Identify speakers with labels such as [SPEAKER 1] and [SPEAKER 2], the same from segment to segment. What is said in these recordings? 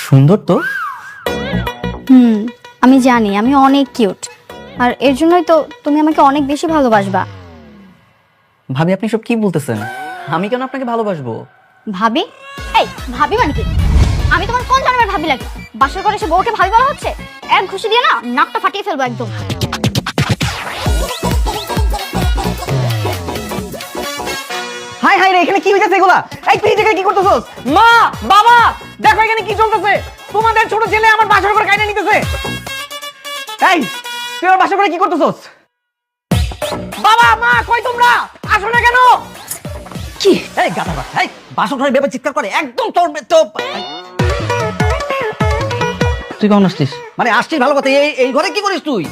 [SPEAKER 1] সুন্দর তো।
[SPEAKER 2] আমি জানি আমি অনেক কিউট, আর এর জন্যই তো তুমি আমাকে অনেক বেশি ভালোবাসবা।
[SPEAKER 1] ভাবি আপনি সব কি বলতেছেন? আমি কেন আপনাকে ভালোবাসবো?
[SPEAKER 2] ভাবি? এই ভাবি মানে কি? আমি তোমার কোন জন্মের ভাবি লাগে? বাসর করে এসে বউকে ভাবি বলা হচ্ছে? এক ঘুষি দিয়ে না নাকটা ফাটিয়ে ফেলবো একদম।
[SPEAKER 1] হাই হাই রে, এখানে কি হইতাছে এগুলা? এই তুই এখানে কি করতেছস? মা, বাবা, দেখো এখানে কি চলতেছে। তোমাদের ছোট ছেলে আমার বাসর ঘর কাইনা নিতেছে। এই তুই আমার বাসর ঘরে কি করতেছস? বাবা, মা, কই তোমরা? আসো না কেন? কি এই গাধা বাচ্চা, এই বাসর ঘরে বেবে চিৎকার করে একদম তোর তো। তুই কখন আসছিস? মানে আসছিস ভালো কথা, এই ঘরে কি করিস তুই?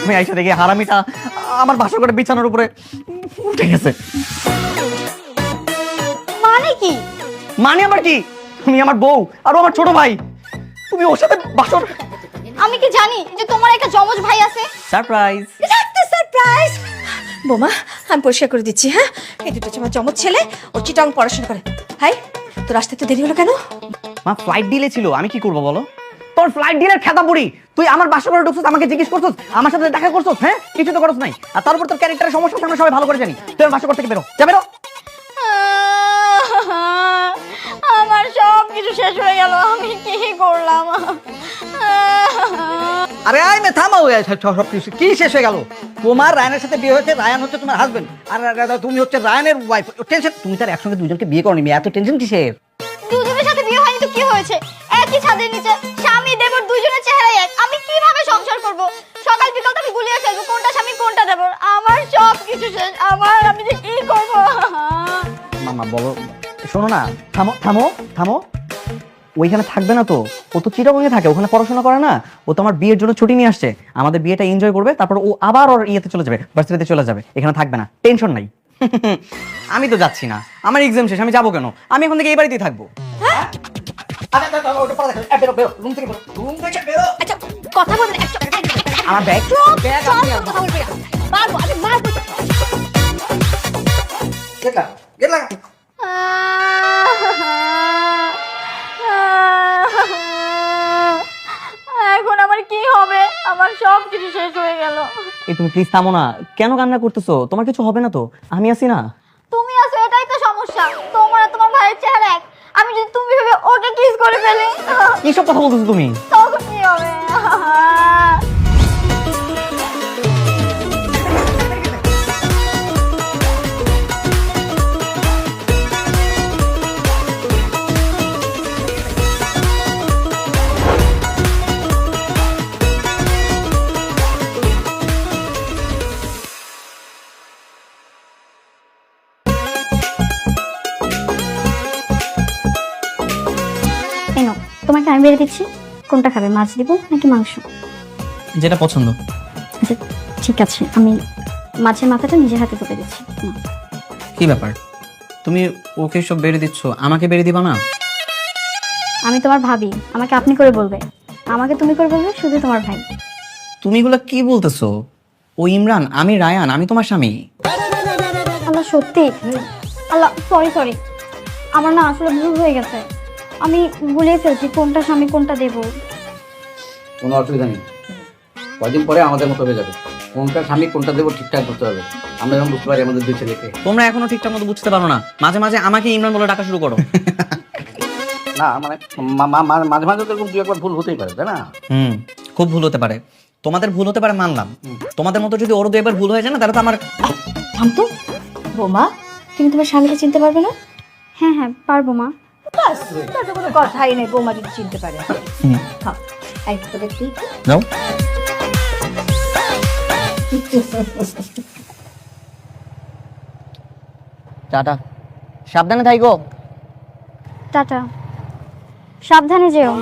[SPEAKER 1] আমি আইসা দেখি হারামিটা আমার বাসর ঘরে বিছানার উপরে উঠে গেছে।
[SPEAKER 2] মানে কি?
[SPEAKER 1] মানে আবার কি? তুমি আমার বউ আর ও আমার ছোট ভাই, তুমি ওর সাথে বাসর।
[SPEAKER 2] আমি কি জানি যে তোমার একটা জমজ ভাই আছে?
[SPEAKER 1] সারপ্রাইজ।
[SPEAKER 3] সারপ্রাইজ। বোমা, আমি পরিষ্কার করে দিচ্ছি। হ্যাঁ, এই দুটো আমার জমজ ছেলে, ও চিটাং পড়াশোনা করে। হাই, তোর আসতে তো দেরি হলো কেন?
[SPEAKER 1] মা ফ্লাইট ডিলে ছিল, আমি কি করব বলো? তোর ফ্লাইট ডিলের খেতা বুড়ি, তুই আমার বাসা করে ঢুকছিস, আমাকে জিজ্ঞেস করছিস, আমার সাথে দেখা করছিস? হ্যাঁ, কিছু তো করছ নাই। আর তারপর তোর ক্যারেক্টারের সমস্যা আমরা সবাই ভালো করে জানি। তুই আমার বাসা থেকে বেরো, যা বেরো।
[SPEAKER 2] আমার সব কিছু শেষ হয়ে গেল, আমি কি করলাম?
[SPEAKER 1] আরে আই মে থামাও, সব কিছু কি শেষ হয়ে গেল? তোমার রায়ানের সাথে বিয়ে হয়েছে, রায়ান হচ্ছে তোমার হাজবেন্ড, আর তুমি হচ্ছে রায়ানের ওয়াইফ। টেনশন, তুমি তার একসঙ্গে দুজনকে বিয়ে করনি, এত টেনশন কিসের?
[SPEAKER 2] দুজনের সাথে বিয়ে হয়নি তো কি হয়েছে? একই ছাদের নিচে স্বামী দেবর দুজনের চেহারাই এক, আমি কিভাবে সংসার করব? সকাল বিকাল তো আমি গুলিয়ে ফেলবো কোনটা স্বামী কোনটা দেবর। আমার সব কিছু শেষ, আমি যে কি করব?
[SPEAKER 1] মামা বলো, শোনো না, থামো থামো থামো। ওইখানে থাকবে না তো, ও তো চিটাগংয়ে থাকে, ওখানে পড়াশোনা করে না। ও তো আমার বিয়ের জন্য ছুটি নিয়ে আসছে, আমাদের বিয়েটা এনজয় করবে, তারপর ও আবার ওর ইয়েতে চলে যাবে, ভার্সিটিতে চলে যাবে, এখানে থাকবে না, টেনশন নাই। আমি তো যাচ্ছি না, আমার এক্সাম শেষ, আমি যাবো কেন? আমি এখন থেকে এই বাড়িতেই থাকবো।
[SPEAKER 3] আচ্ছা, কথা বলবেন একটা।
[SPEAKER 1] আমার ব্যাগ
[SPEAKER 3] কথা বলবেন না। মারবো, আমি মারবো।
[SPEAKER 2] এখন আমার কি হবে? আমার সব কিছু শেষ হয়ে গেল।
[SPEAKER 1] এই তুমি প্লিজ থামো না, কেন কান্না করতেছো? তোমার কিছু হবে না তো? আমি আছি না।
[SPEAKER 2] তুমি আছো এটাই তো সমস্যা, তোমার আর তোমার ভাইয়ের চেহারা এক। আমি যদি তুমি ভেবে ওকে কিস করে ফেলি,
[SPEAKER 1] কি সব কথা বলতেছো তুমি?
[SPEAKER 2] তখন কি হবে? এনো, তোমাকে আমি বেড়ে দিচ্ছি, কোনটা খাবে? মাছ দিব নাকি মাংস?
[SPEAKER 1] যেটা পছন্দ।
[SPEAKER 2] আচ্ছা ঠিক আছে, আমি মাছের মাথাটা নিজের হাতে তুলে দিচ্ছি। নাও।
[SPEAKER 1] কি ব্যাপার, তুমি ওকে সব বেড়ে দিচ্ছ, আমাকে বেড়ে দিবা না?
[SPEAKER 2] আমি তোমার ভাবি, আমাকে আপনি করে বলবে, আমাকে তুমি করে বলবে শুধু তোমার ভাই।
[SPEAKER 1] তুমি এগুলা কি বলতেছো? ও ইমরান, আমি রায়ান, আমি তোমার স্বামী।
[SPEAKER 2] আল্লাহ সত্যি, আল্লাহ সরি সরি, আমার না আসলে ভুল হয়ে গেছে, আমি ভুলে ফেলছি কোনটা স্বামী কোনটা দেব।
[SPEAKER 4] কোনো অসুবিধা নেই, কয়দিন পরে আমাদের মতো হয়ে যাবে। কোনটা স্বামী কোনটা দেবো ঠিকঠাক করতে হবে। আমরা যেমন বুঝতে পারি আমাদের দুই ছেলেকে।
[SPEAKER 1] তোমরা এখনো ঠিকঠাক মতো বুঝতে পারো না, মাঝে মাঝে আমাকে ইমরান বলে ডাকা শুরু করো।
[SPEAKER 4] না মানে মাঝে মাঝে তো এরকম দু একবার ভুল হতেই পারে, তাই না?
[SPEAKER 1] খুব ভুল হতে পারে, তোমাদের ভুল হতে পারে মানলাম। তোমাদের মতো যদি ওর দু একবার ভুল হয়ে যায় না, তাহলে তো আমার।
[SPEAKER 3] থাম তো। বোমা, তুমি তোমার স্বামীকে চিনতে পারবে না?
[SPEAKER 2] হ্যাঁ হ্যাঁ পারবো মা।
[SPEAKER 3] বাস, তাতে কোনো কথাই নেই, বোমা যদি চিনতে পারে। হ্যাঁ, এই তোকে তুই
[SPEAKER 1] যাও। টাটা, সাবধানে থাইকো।
[SPEAKER 2] টাটা, সাবধানে যেও।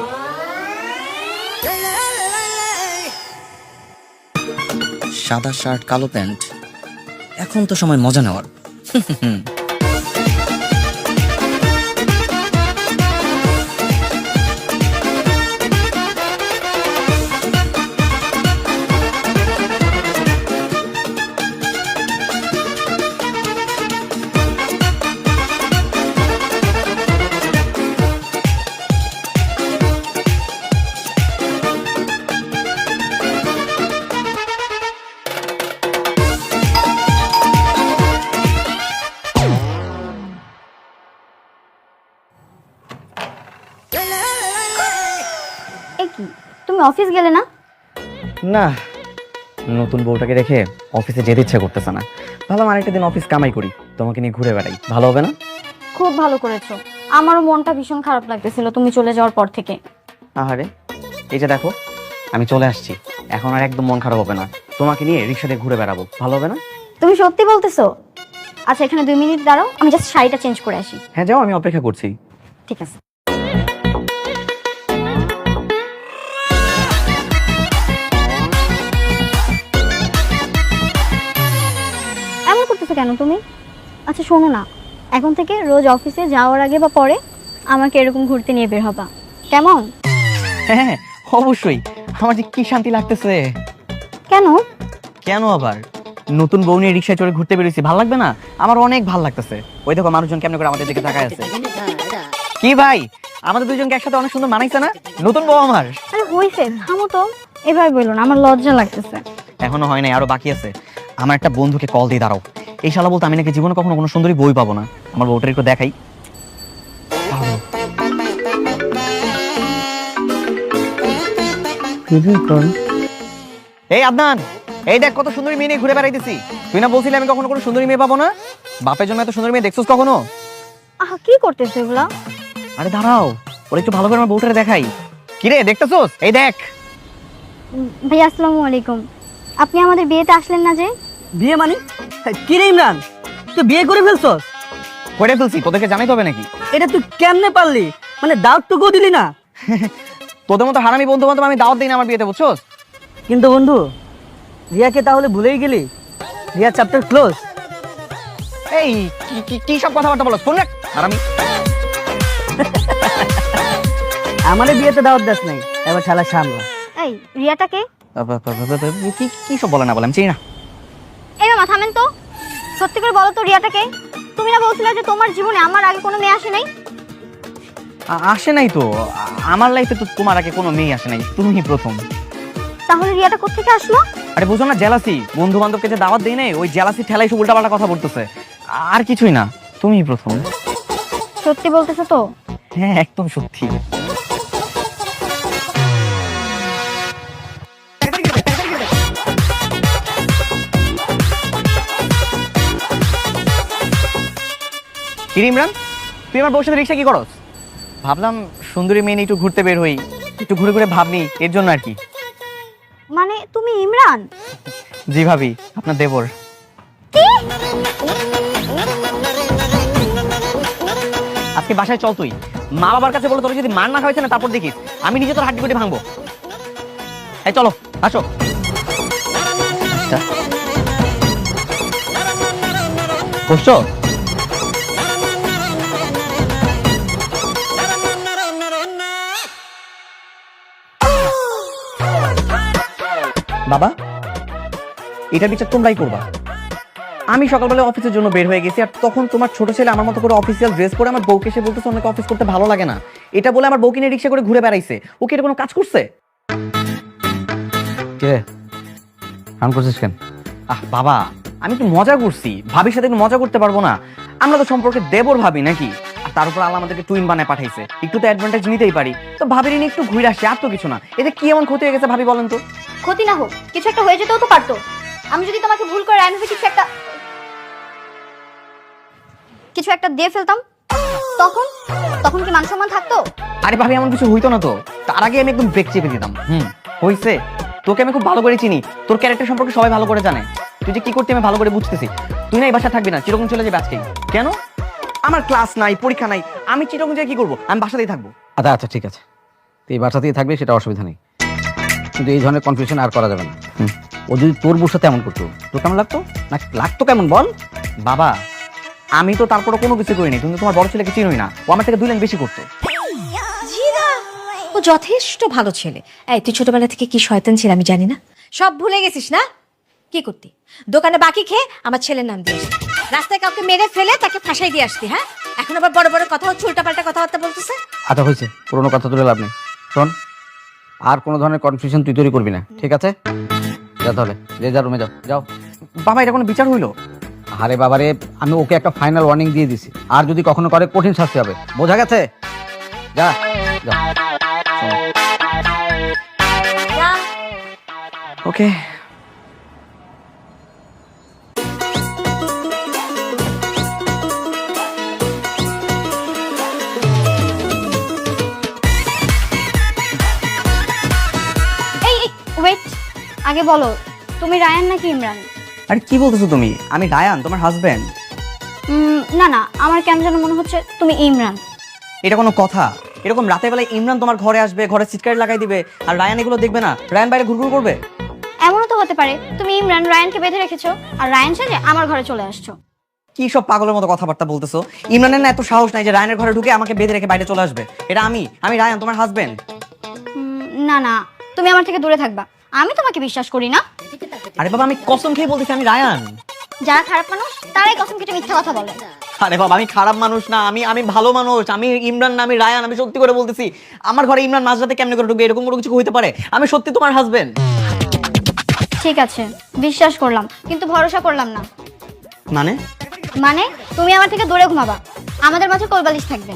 [SPEAKER 1] সাদা শার্ট কালো প্যান্ট, এখন তো সময় মজা নেওয়ার।
[SPEAKER 2] অফিস গেলে না?
[SPEAKER 1] না, নতুন বউটাকে রেখে অফিসে যেতে ইচ্ছা করতেছে না। ভাবলাম আরেকটা দিন অফিস কামাই করি, তোমাকে নিয়ে ঘুরে বেড়াই, ভালো হবে না?
[SPEAKER 2] খুব ভালো করেছো। আমারও মনটা ভীষণ খারাপ লাগতেছিল তুমি চলে যাওয়ার পর থেকে।
[SPEAKER 1] আহারে, এই যে দেখো আমি চলে আসছি, এখন আর একদম মন খারাপ হবে না। তোমাকে নিয়ে রিক্সাতে ঘুরে বেড়াবো, ভালো হবে না?
[SPEAKER 2] তুমি সত্যি বলতেছো? আচ্ছা এখানে 2 মিনিট দাঁড়াও, আমি জাস্ট শাড়িটা চেঞ্জ করে আসি।
[SPEAKER 1] হ্যাঁ যাও, আমি অপেক্ষা করছি।
[SPEAKER 2] ঠিক আছে। এমন করতেছো কেন তুমি? আচ্ছা শোনো না, এখন থেকে রোজ অফিসে যাওয়ার আগে বা পরে আমাকে এরকম ঘুরতে নিয়ে বের হবা, কেমন?
[SPEAKER 1] হ্যাঁ অবশ্যই, আমার যে কি শান্তি লাগতেছে।
[SPEAKER 2] কেন?
[SPEAKER 1] কেন আবার? নতুন বউ নিয়ে রিক্সায় চড়ে ঘুরতে বেরিয়েছি, ভালো লাগবে না? আমার অনেক ভালো লাগতেছে। ওই দেখো মানুষজন কেমন করে আমাদের দিকে তাকায় আছে। কি ভাই, আমাদের দুইজনকে একসাথে অনেক সুন্দর মানাইছে না? নতুন বউ আমার।
[SPEAKER 2] আরে হইছে, থামো তো, এবার বললো না, আমার লজ্জা লাগতেছে।
[SPEAKER 1] এখনো হয় নাই, আরো বাকি আছে। আমার একটা বন্ধুকে কল দিয়ে দাঁড়াও। এই শালা বলতে আমি নাকি জীবনে কখনো কোনো সুন্দরী বই পাবো না। আমার বউটার একটু দেখাই। এই আদনান, এই দেখ কত সুন্দরী মেয়ে নিয়ে ঘুরে বেড়াইতেছি। তুই না বলছিলি আমি কখনো কোনো সুন্দরী মেয়ে পাবো না? বাপের জন্য এত সুন্দরী মেয়ে দেখছিস কখনো?
[SPEAKER 2] আহা কি করতেছো এগুলা?
[SPEAKER 1] আরে দাঁড়াও, ওর একটু ভালো করে আমার বউটারে দেখাই। কিরে দেখতেছোস? এই দেখ।
[SPEAKER 2] ভাইয়া আসসালামু আলাইকুম। আপনি আমাদের বিয়েতে আসলেন না যে?
[SPEAKER 5] বিয়ে মানে? কি রে ইমরান, তুই বিয়ে করে ফেলছস?
[SPEAKER 1] করে ফেলছি, তোদেরকে জানাইতে হবে নাকি?
[SPEAKER 5] এটা তুই কেমনে পারলি? মানে দাওয়াত টুকুও দিলি না?
[SPEAKER 1] তোদের মতো হারামি বন্ধু বান্ধব আমি দাওয়াত দিই না আমার বিয়েতে, বুঝছোস?
[SPEAKER 5] কিন্তু বন্ধু, রিয়াকে তাহলে ভুলেই গেলি? Riya chapter close.
[SPEAKER 1] এই কি সব কথাবার্তা বলছ? ফোন রাখ হারামি।
[SPEAKER 5] আমারে বিয়েতে দাওয়াত দাস নাই, এবার ঠেলা সামলা।
[SPEAKER 2] এই রিয়াটাকে?
[SPEAKER 1] কি সব বলে না বলে আমি চিনি না।
[SPEAKER 2] এই মামা থামেন তো, সত্যি করে বলো তো রিয়াটাকে? তুমি না বলছিলে যে তোমার জীবনে আমার আগে কোনো মেয়ে আসে নাই?
[SPEAKER 1] আসে নাই তো, আমার লাইফে তো তোমার আগে কোনো মেয়ে আসে নাই, তুমিই প্রথম।
[SPEAKER 2] তাহলে রিয়াটা কোত্থেকে আসলো?
[SPEAKER 1] আরে বুঝো না, জেলাসি। বন্ধু বান্ধবকে যে দাওয়াত দেই নাই, ওই জেলাসি ঠেলাই সব উল্টাপাল্টা কথা বলতেছে, আর কিছুই না। তুমিই প্রথম।
[SPEAKER 2] সত্যি বলতেছো তো?
[SPEAKER 1] হ্যাঁ একদম সত্যি। কি রে ইমরান, তুই আমার বউর সাথে রিক্সা কি করস? ভাবলাম সুন্দরী মেয়ে নিয়ে একটু ঘুরতে বের হই, একটু ঘুরে ঘুরে ভাবনি, এর জন্য আর কি।
[SPEAKER 2] মানে তুমি ইমরান?
[SPEAKER 1] জি ভাবি, আপনার দেবর। আজকে বাসায় চল তুই। মা বাবার কাছে বলে তোর যদি মার না খাওয়াইছে না, তারপর দেখিস আমি নিজে তোর হাড্ডি গুটি ভাঙবো। এই চলো, আসো। বসছো? বাবা, এটা বিচার তোমরাই করবা। আমি সকালবেলা অফিসের জন্য বের হয়ে গেছি, আর তখন তোমার ছোট ছেলে আমার মতো করে অফিসিয়াল ড্রেস পরে আমার বউকে এসে বলতেছে অনেক অফিস করতে ভালো লাগে না। এটা বলে আমার বউকে নিয়ে রিক্সা করে ঘুরে বেড়াইছে। ও কি এটা কোনো কাজ করছে?
[SPEAKER 4] কে কাম করছিস কেন?
[SPEAKER 1] বাবা, আমি একটু মজা করছি, ভাবির সাথে একটু মজা করতে পারবো না? আমরা তো সম্পর্কে দেবর ভাবি নাকি? আর তার উপর আল্লাহ আমাদেরকে টুইন বানায় পাঠাইছে, একটু তো অ্যাডভান্টেজ নিতেই পারি। তো ভাবির নিয়ে একটু ঘুরে আসি, আর তো কিছু না। এতে কি এমন ক্ষতি হয়ে গেছে ভাবি বলেন তো?
[SPEAKER 2] ক্ষতি না হোক, কিছু একটা হয়ে যেতেও তো পারতো। আমি যদি তোমাকে ভুল করে রাইমে কিছু একটা দিয়ে ফেলতাম, তখন তখন কি মান সম্মান থাকতো?
[SPEAKER 1] আরে ভাবি, এমন কিছু হইতো না তো। তার আগে আমি একদম ব্রেক চেপে দিতাম। হইছে। তোকে আমি খুব ভালো করে চিনি, তোর ক্যারেক্টার সম্পর্কে সবাই ভালো করে জানে। তুই যে কি করতে আমি ভালো করে বুঝতেছি। তুই না এই বাসা থাকবি না, চিরকম চলে যাবে আজকে। কেন? আমার ক্লাস নাই, পরীক্ষা নাই, আমি চিরকম যে কি করবো? আমি বাসাতেই থাকবো।
[SPEAKER 4] আচ্ছা আচ্ছা ঠিক আছে, তুই এই বাসাতেই থাকবি, সেটা অসুবিধা নেই। কিন্তু এই ধরনের কনফিউশন আর করা যাবে না। ও যদি তোর বউর সাথে এমন করতো, তোর কেমন লাগতো? না লাগতো কেমন বল?
[SPEAKER 1] বাবা, আমি তো তারপরে কোনো কিছু করিনি। তুমি তোমার বড় ছেলেকে চিনোই না, ও আমার থেকে 2 লাইন বেশি করতো।
[SPEAKER 3] ও যথেষ্ট ভালো ছেলে। এই তুই ছোটবেলা থেকে কি শয়তান ছিল আমি জানি না? সব ভুলে গেছিস না? কি করতি? দোকানে বাকি খেয়ে আমার ছেলের নাম দিয়ে আসতি, রাস্তায় কাউকে মেরে ফেলে তাকে ফাঁসাই দিয়ে আসতি। হ্যাঁ, এখন আবার বড় বড় কথা হচ্ছে, উল্টাপাল্টা কথাবার্তা বলতেছে।
[SPEAKER 4] আচ্ছা হয়েছে, পুরোনো কথা তুলে লাভ নেই। শোন, আর কোনো ধরনের কনফিউশন তুই তৈরি করবি না, ঠিক আছে? যা তাহলে, যে যা রুমে যাও। যাও।
[SPEAKER 1] বাবা, এটা কোনো বিচার হইলো?
[SPEAKER 4] আরে বাবারে, আমি ওকে একটা ফাইনাল ওয়ার্নিং দিয়ে দিছি, আর যদি কখনো করে কঠিন শাস্তি হবে, বোঝা গেছে? যা যা।
[SPEAKER 1] ওকে।
[SPEAKER 2] এই ওয়েট, আগে বলো তুমি রায়ান নাকি ইমরান?
[SPEAKER 1] আরে কি বলতেছো তুমি? আমি রায়ান, তোমার হাজবেন্ড।
[SPEAKER 2] না না, আমার কেন যেন মনে হচ্ছে তুমি ইমরান।
[SPEAKER 1] এটা কোনো কথা? এরকম রাতের বেলায় ইমরান তোমার ঘরে আসবে, ঘরে সিটকারি লাগাই দিবে, আর রায়ান এগুলো দেখবে না? রায়ান বাইরে ঘুরঘুর করবে?
[SPEAKER 2] এমনও তো হতে পারে তুমি ইমরান রায়ানকে বেঁধে রেখেছো আর রায়ান সেজে আমার ঘরে চলে আসছো।
[SPEAKER 1] কি সব পাগলের মতো কথাবার্তা বলতেছো? ইমরানের না এত সাহস নাই যে রায়ানের ঘরে ঢুকে আমাকে বেঁধে রেখে বাইরে চলে আসবে। এটা আমি রায়ান, তোমার হাজবেন্ড।
[SPEAKER 2] না না, তুমি আমার থেকে দূরে থাকবা, আমি তোমাকে বিশ্বাস করি না।
[SPEAKER 1] আরে বাবা, আমি কসম খেয়ে বলতেছি আমি রায়ান।
[SPEAKER 2] যারা খারাপ মানুষ তারাই কসম কেটে মিথ্যা কথা বলে।
[SPEAKER 1] আরে বাবা, আমি খারাপ মানুষ না, আমি ভালো মানুষ। আমি ইমরান না, আমি রায়ান। আমি সত্যি করে বলতেছি, আমার ঘরে ইমরান মাঝরাতে কেমনে করে ঢুকবে? এরকম কোনো কিছু হইতে পারে? আমি সত্যি তোমার হাজবেন্ড।
[SPEAKER 2] ঠিক আছে, বিশ্বাস করলাম, কিন্তু ভরসা করলাম না।
[SPEAKER 1] মানে?
[SPEAKER 2] মানে তুমি আমার থেকে দূরে ঘুমাবা, আমাদের মাঝে কোলবালিশ থাকবে।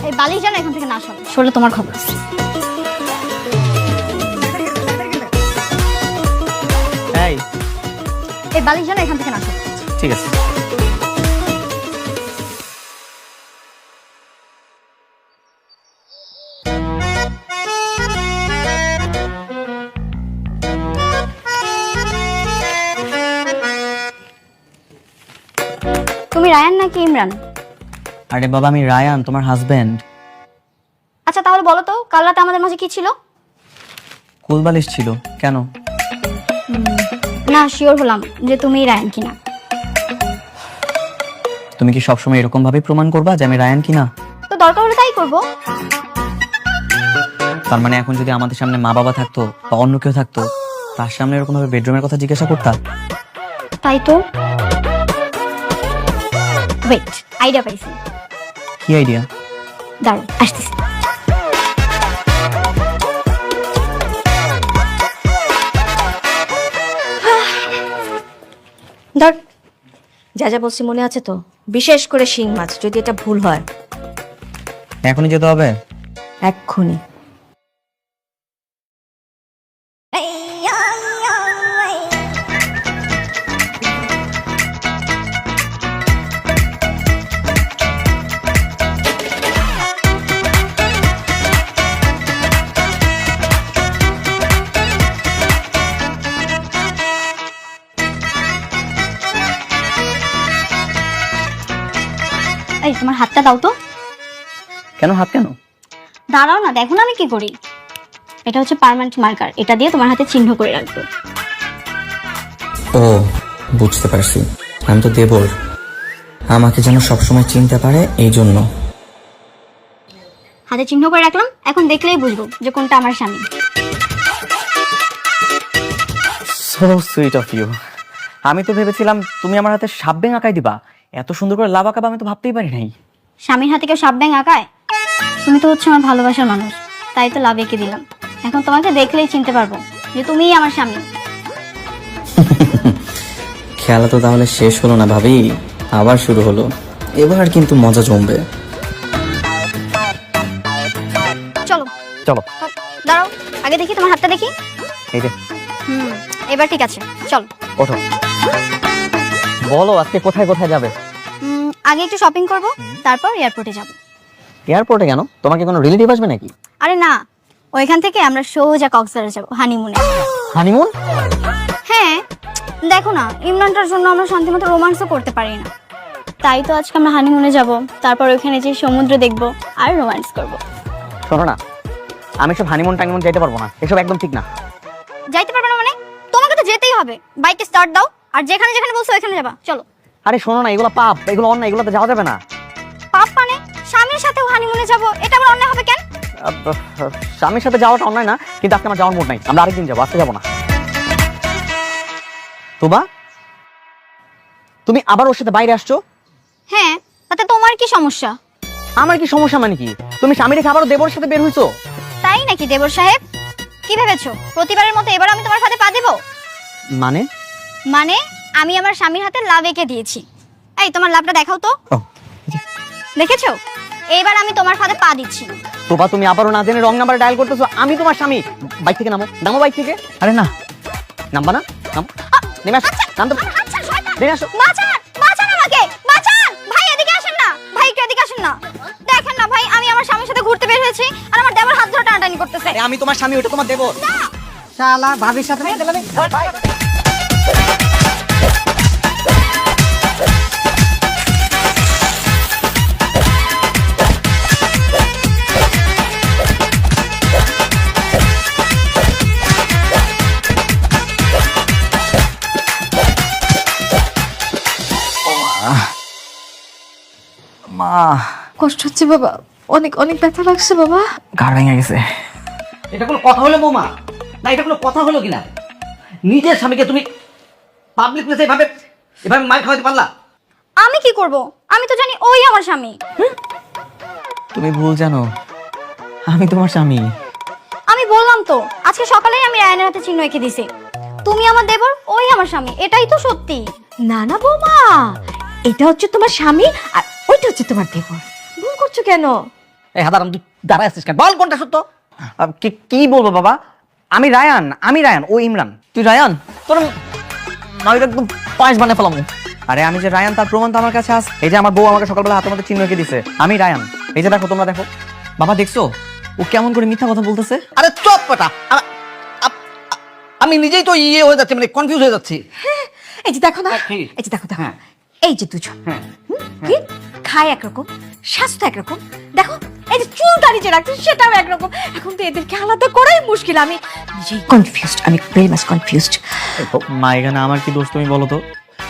[SPEAKER 2] এই বালিশ যেন এখান থেকে না সরে, সরলে তোমার খবর আছে। এই বালিশ যেন এখান থেকে না সরে।
[SPEAKER 1] ঠিক আছে।
[SPEAKER 2] তুমি রায়ান নাকি ইমরান?
[SPEAKER 1] আরে বাবা, আমি রায়ান, তোমার হাজবেন্ড।
[SPEAKER 2] আচ্ছা তাহলে বলো তো, কাল রাতে আমাদের মাঝে কি ছিল?
[SPEAKER 1] কোলবালিশ ছিল। কেন?
[SPEAKER 2] না, শিওর হলাম যে তুমি রায়ান কিনা।
[SPEAKER 1] তুমি কি সবসময় এরকম ভাবে প্রমাণ করবা যে আমি রায়ান কিনা?
[SPEAKER 2] তো দরকার হলে তাই করবো।
[SPEAKER 1] তার মানে এখন যদি আমাদের সামনে মা বাবা থাকতো বা অন্য কেউ থাকতো, তার সামনে এরকম ভাবে বেডরুমের কথা জিজ্ঞাসা করতা?
[SPEAKER 2] তাই তো। ওয়েট, আইডিয়া পাইছি।
[SPEAKER 1] কি আইডিয়া?
[SPEAKER 2] দাঁড়াও, আসতেছি।
[SPEAKER 3] ধর, যা যা বলছি মনে আছে তো? বিশেষ করে শিং মাছ, যদি এটা ভুল হয়।
[SPEAKER 1] এখনই যেতে হবে?
[SPEAKER 3] এক্ষুনি।
[SPEAKER 2] এই তোমার হাতটা দাও তো।
[SPEAKER 1] কেন হাত? কেন?
[SPEAKER 2] দাঁড়াও না, দেখো না আমি কি করি। এটা হচ্ছে পার্মানেন্ট মার্কার, এটা দিয়ে তোমার হাতে চিহ্ন করে রাখবো।
[SPEAKER 6] ও, বুঝতে পারছি। আমি তো দেবর, আমাকে যেন সবসময় চিনতে পারে, এই জন্য।
[SPEAKER 2] হাতে চিহ্ন করে রাখলাম, এখন দেখলেই বুঝবো যে কোনটা আমার স্বামী।
[SPEAKER 1] So sweet of you. আমি তো ভেবেছিলাম তুমি আমার হাতে সাপ ব্যাঙ আঁকাই দিবা। এত সুন্দর করে লাভ আঁকাবা আমি তো ভাবতেই পারি নাই।
[SPEAKER 2] স্বামীর হাতে কেউ সাপ ব্যাঙ আঁকায়? তুমি তো হচ্ছে আমার ভালোবাসার মানুষ, তাই তো লাভ এঁকে দিলাম। এখন তোমাকে দেখলেই চিনতে পারবো যে তুমিই আমার স্বামী।
[SPEAKER 6] খেলা তো তাহলে শেষ হলো না ভাবি, আবার শুরু হলো। এবার কিন্তু মজা জমবে।
[SPEAKER 2] চলো
[SPEAKER 1] চলো।
[SPEAKER 2] দাঁড়াও, আগে দেখি তোমার হাতটা দেখি।
[SPEAKER 1] এই যে।
[SPEAKER 2] এবার ঠিক আছে, চলো।
[SPEAKER 1] ওঠো, বলো আজকে কোথায় কোথায় যাবে?
[SPEAKER 2] আগে একটু শপিং করব, তারপর এয়ারপোর্টে যাব।
[SPEAKER 1] এয়ারপোর্টে কেন? তোমাকে কোনো রিলেটিভ আসবে নাকি?
[SPEAKER 2] আরে না, ওইখান থেকে আমরা সোজা কক্সবাজার যাব হানিমুনে।
[SPEAKER 1] হানিমুন?
[SPEAKER 2] হ্যাঁ, দেখো না, ইমরানটার জন্য আমরা শান্তিমতো রোমান্সও করতে পারি না। তাই তো আজকে আমরা হানিমুনে যাব, তারপর ওইখানে যে সমুদ্র দেখব আর রোমান্স করব।
[SPEAKER 1] শোনো না, আমি সব হানিমুন টানিমুন যাইতে পারবো না, এসব একদম ঠিক না।
[SPEAKER 2] যাইতে পারবে না মানে? তোমাকে তো যেতেই হবে। বাইকে স্টার্ট দাও, আর যেখানে যেখানে বলছো ওইখানে যাবা। চলো।
[SPEAKER 1] আরে শোনো না, এগুলো পাপ, এগুলো অন্যায়, এগুলোতে যাওয়া যাবে না।
[SPEAKER 2] পাপ মানে? স্বামীর সাথেও হানিমুনে যাব, এটা আবার অন্যায় হবে কেন?
[SPEAKER 1] স্বামীর সাথে যাওয়াটা অন্যায় না, কিন্তু আজকে আমার যাওয়ার মুড নাই। আমরা আরেকদিন যাবো, আজকে যাবো না। তোবা, তুমি আবার ওর সাথে বাইরে আসছো?
[SPEAKER 2] হ্যাঁ, তাতে তোমার কি সমস্যা?
[SPEAKER 1] আমার কি সমস্যা মানে কি? তুমি স্বামী রেখে আবারও দেবরের সাথে বের হইছো?
[SPEAKER 2] তাই নাকি দেবর সাহেব? কি ভেবেছো প্রতিবারের মতো এবার আমি তোমার হাতে পা দেব?
[SPEAKER 1] মানে?
[SPEAKER 2] মানে আমি আমার স্বামীর হাতে লাভ এঁকে দিয়েছি। এই তোমার লাভটা দেখাও তো। দেখেছো? এইবার আমি তোমার ফাঁদে পা দিচ্ছি।
[SPEAKER 1] তোবা তুমি আবারও না জেনে রং নাম্বার ডায়াল করতেছো। আমি তোমার স্বামী। বাইক থেকে নামো, নামো বাইক থেকে। আরে না, নামবা না, নাম নেমে আসো, নামতে
[SPEAKER 2] আচ্ছা শয়তান,
[SPEAKER 1] নেমে আসো।
[SPEAKER 2] বাঁচান, বাঁচান আমাকে, বাঁচান। ভাই এদিকে আসেন না, ভাই একটু এদিকে আসেন না। দেখেন না ভাই, আমি আমার স্বামীর সাথে ঘুরতে বের হয়েছি আর আমার দেবর হাত ধরে টানাটানি করতেছে।
[SPEAKER 1] আরে আমি তোমার স্বামী, ওটা তোমার দেবর।
[SPEAKER 2] না।
[SPEAKER 1] শালা ভাবির সাথে মেয়ে দিলাম।
[SPEAKER 5] মা,
[SPEAKER 3] কষ্ট হচ্ছে বাবা, অনেক অনেক ব্যথা লাগছে বাবা।
[SPEAKER 5] ঘাড় ভেঙে গেছে।
[SPEAKER 4] এটা কোনো কথা হলো বৌমা? না এটা কোনো কথা হলো কিনা? নিজের স্বামীকে তুমি পাবলিক প্লেসে এভাবে এভাবে মার খাওয়াতে পারলা?
[SPEAKER 2] আমি কি করব? আমি তো জানি ওই আমার স্বামী।
[SPEAKER 5] তুমি ভুল জানো, আমি তোমার স্বামী।
[SPEAKER 2] আমি বললাম তো, আজকে সকালেই আমি রায়নের হাতে চিহ্ন এঁকে দিছি। তুমি আমার দেবর, ওই আমার স্বামী, এটাই তো সত্যি।
[SPEAKER 3] না না বৌমা, এটা হচ্ছে তোমার স্বামী আর ওইটা হচ্ছে তোমার দেবর। ভুল করছো কেন?
[SPEAKER 4] এই হাদারাম, তুই দাঁড়ায় আসছিস কেন? বল কোনটা সত্য?
[SPEAKER 1] কি বলবো বাবা? আমি রায়ান, ও ইমরান।
[SPEAKER 5] তুই রায়ান?
[SPEAKER 1] তোর আমি একদম পায়েস বানিয়ে ফেলাম। আরে আমি যে রায়ান তার প্রমাণ তো আমার কাছে আছে। এই যে আমার বউ আমাকে সকালবেলা হাতের মধ্যে চিহ্ন এঁকে দিছে, আমি রায়ান। এই যে দেখো, তোমরা দেখো। বাবা দেখছো ও কেমন করে মিথ্যা কথা বলতেছে?
[SPEAKER 4] আরে চুপ বেটা, আমি নিজেই তো ইয়ে হয়ে যাচ্ছি, মানে কনফিউজ হয়ে যাচ্ছি।
[SPEAKER 3] এই যে দেখো না,
[SPEAKER 4] কি?
[SPEAKER 3] এই যে দেখো দেখো,
[SPEAKER 4] হ্যাঁ।
[SPEAKER 3] এই যে দুজন
[SPEAKER 4] হ্যাঁ।
[SPEAKER 3] কি খায় একরকম, স্বাস্থ্য একরকম, দেখো এই যে চুল দাড়ি যে রাখছে সেটাও একরকম। এখন তো এদেরকে আলাদা করাই মুশকিল। আমি নিজেই কনফিউজড, আমি ভেরি মাচ কনফিউজড।
[SPEAKER 5] মা, এখানে আমার কি দোষ তুমি বলো তো?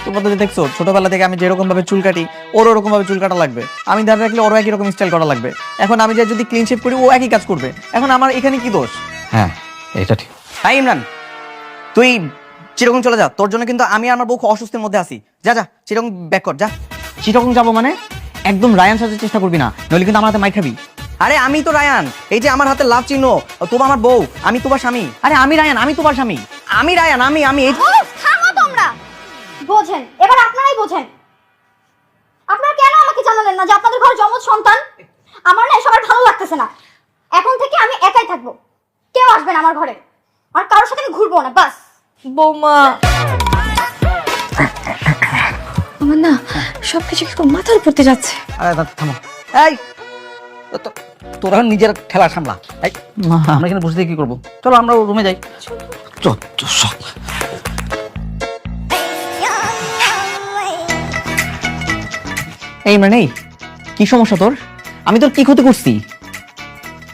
[SPEAKER 5] তোমরা তো দেখছো ছোটবেলা থেকে আমি যেরকম ভাবে চুল কাটি, ওর ওরকম ভাবে চুল কাটা লাগবে। আমি ধারে রাখলে ওরও একই রকম স্টাইল করা লাগবে। এখন আমি যে যদি ক্লিন শেভ করি, ও একই কাজ করবে। এখন আমার এখানে কি দোষ?
[SPEAKER 4] হ্যাঁ, এটা ঠিক।
[SPEAKER 1] হাই ইমরান, তুই চিরকম চলে যা। তোর জন্য কিন্তু আমি আর আমার বউ খুব অসুস্থের মধ্যে আছি। যা যা, চিরকম ব্যাক কর, যা।
[SPEAKER 5] চিরকম যাবো মানে? একদম রায়ান সাজার চেষ্টা করবি না, নইলে কিন্তু আমার হাতে মাই খাবি।
[SPEAKER 1] আরে আমি তো রায়ান, এই যে আমার হাতে লাভ চিহ্ন, তোবা আমার বউ, আমি তোমার স্বামী।
[SPEAKER 5] আরে আমি রায়ান, আমি তোমার স্বামী।
[SPEAKER 1] আমি রায়ান, আমি এই
[SPEAKER 2] ও থামো তোমরা, বোঝেন এবার আপনারাই বোঝেন। আপনারা কেন আমাকে জানালেন না যে আপনাদের ঘরে যমজ সন্তান? আমার না সবার ভালো লাগতেছে না। এখন থেকে আমি একাই থাকবো, কেউ আসবে না আমার ঘরে, আর কারোর সাথে আমি ঘুরবো না, বাস।
[SPEAKER 3] বৌমা, আমার না সবকিছু একটু মাথার উপর দিয়ে যাচ্ছে।
[SPEAKER 4] আরে থামো। এই তোরা নিজের খেলা সামলা। এই
[SPEAKER 5] মা,
[SPEAKER 4] আমরা এখানে বসে থেকে কি করবো? চলো আমরা রুমে যাই। চল সব।
[SPEAKER 5] এই মানে কি সমস্যা তোর? আমি তোর কি ক্ষতি করছি?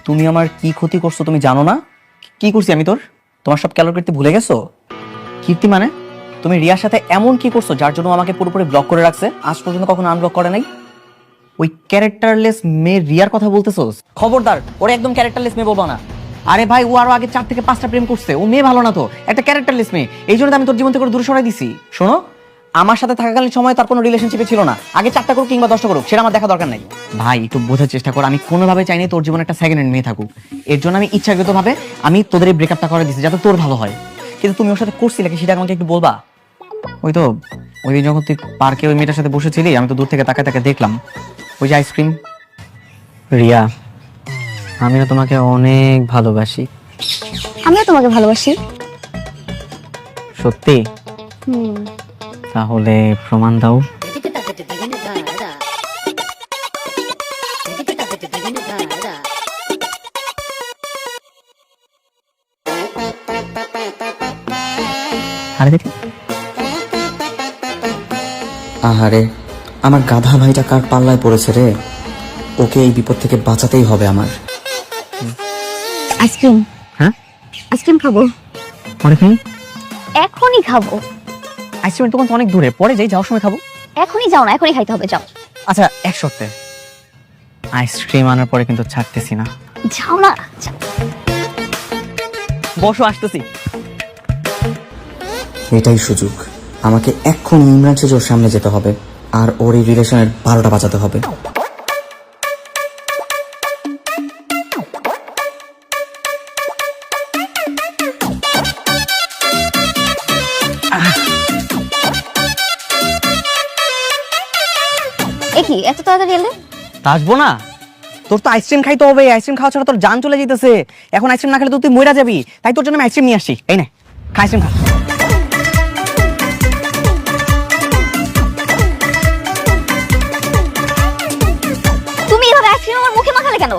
[SPEAKER 5] তুমি আমার কি ক্ষতি করছো তুমি জানো না? কি করছি আমি তোর? তোমার সব ক্যালোর কীর্তি ভুলে গেছো? কীর্তি মানে তুমি রিয়ার সাথে এমন কি করছো যার জন্য আমাকে পুরোপুরি ব্লক করে রাখছে? আজ পর্যন্ত কখনো আনব্লক করে নাই। ওই ক্যারেক্টারলেস মেয়ে রিয়ার কথা বলতেছোস? খবরদার, ওরে একদম ক্যারেক্টারলেস মেয়ে বলবো না। আরে ভাই, ও আরো আগে 4 থেকে 5টা প্রেম করছে। ও মেয়ে ভালো না তো, একটা ক্যারেক্টারলেস মেয়ে। এই জন্য তো আমি তোর জীবন থেকে দূরে সরাই দিছি। শোনো, আমার সাথে থাকাকালীন সময় তার কোনো রিলেশনশিপে ছিল না। আগে 4টা করুক কিংবা 10টা করুক, সেটা আমার দেখা দরকার নাই। ভাই একটু বোঝার চেষ্টা কর, আমি কোনোভাবে চাইনি তোর জীবনে একটা সেকেন্ড হ্যান্ড মেয়ে থাকুক। এর জন্য আমি ইচ্ছাকৃতভাবে আমি তোদের এই ব্রেকআপটা করে দিছি যাতে তোর ভালো হয়। কিন্তু তুমি ওর সাথে করছিলে কি সেটা আমাকে একটু বলবা? ওই তো ওই দিন যখন তুই পার্কে ওই মেয়েটার সাথে বসেছিলি, আমি তো দূর থেকে তাকায় তাকে দেখলাম। ওই যে আইসক্রিম। রিয়া, আমিও তোমাকে অনেক ভালোবাসি।
[SPEAKER 2] আমিও তোমাকে ভালোবাসি।
[SPEAKER 5] সত্যি? তাহলে প্রমাণ দাও। আরে দেখি।
[SPEAKER 6] আহারে, আমার গাধা ভাইটা কার পাল্লায় পড়েছে রে। ওকে এই বিপদ থেকে বাঁচাতেই হবে আমার।
[SPEAKER 2] আইসক্রিম।
[SPEAKER 5] হ্যাঁ,
[SPEAKER 2] আইসক্রিম খাবো।
[SPEAKER 5] অনেকক্ষণ।
[SPEAKER 2] এখনই খাবো।
[SPEAKER 5] আইসক্রিমের দোকান তো অনেক দূরে, পরে যাই, যাওয়ার সময় খাবো।
[SPEAKER 2] এখনই যাও না, এখনই খাইতে হবে, যাও।
[SPEAKER 5] আচ্ছা, এক শর্তে, আইসক্রিম আনার পরে কিন্তু ছাড়তেছি না।
[SPEAKER 2] যাও না, যাও।
[SPEAKER 5] বসো, আসতেছি।
[SPEAKER 6] এটাই সুযোগ, আমাকে এক্ষুনি ইমরান সেজোর সামনে যেতে হবে আর ওর এই রিলেশনের 12টা বাজাতে হবে।
[SPEAKER 2] এ কি এত তাড়াতাড়ি এলে?
[SPEAKER 5] তা আসবো না? তোর তো আইসক্রিম খাইতে হবে, আইসক্রিম খাওয়া ছাড়া তোর জান চলে যেতেছে। এখন আইসক্রিম না খেলে তো তুই মরে যাবি, তাই তোর জন্য আমি আইসক্রিম নিয়ে আসি। এই নে, খা আইসক্রিম খা।
[SPEAKER 2] তুমি এভাবে আইসক্রিম আমার মুখে মাখালে কেন?